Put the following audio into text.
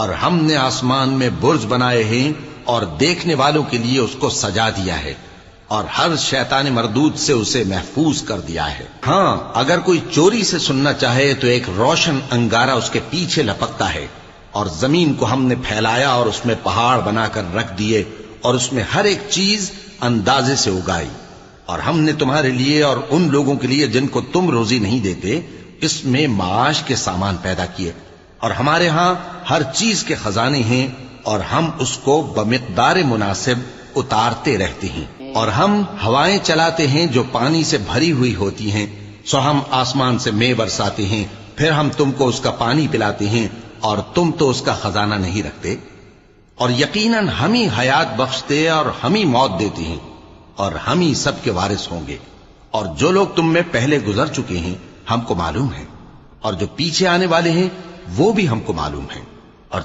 اور ہم نے آسمان میں برج بنائے ہیں اور دیکھنے والوں کے لیے اس کو سجا دیا ہے، اور ہر شیطان مردود سے اسے محفوظ کر دیا ہے۔ ہاں، اگر کوئی چوری سے سننا چاہے تو ایک روشن انگارہ اس کے پیچھے لپکتا ہے، اور زمین کو ہم نے پھیلایا اور اس میں پہاڑ بنا کر رکھ دیے، اور اس میں ہر ایک چیز اندازے سے اگائی، اور ہم نے تمہارے لیے اور ان لوگوں کے لیے جن کو تم روزی نہیں دیتے اس میں معاش کے سامان پیدا کیے، اور ہمارے ہاں ہر چیز کے خزانے ہیں، اور ہم اس کو بمقدار مناسب اتارتے رہتے ہیں، اور ہم ہوائیں چلاتے ہیں جو پانی سے بھری ہوئی ہوتی ہیں، سو ہم آسمان سے مے برساتے ہیں، پھر ہم تم کو اس کا پانی پلاتے ہیں، اور تم تو اس کا خزانہ نہیں رکھتے۔ اور یقیناً ہم ہی حیات بخشتے اور ہم ہی موت دیتے ہیں، اور ہم ہی سب کے وارث ہوں گے، اور جو لوگ تم میں پہلے گزر چکے ہیں ہم کو معلوم ہے، اور جو پیچھے آنے والے ہیں وہ بھی ہم کو معلوم ہے۔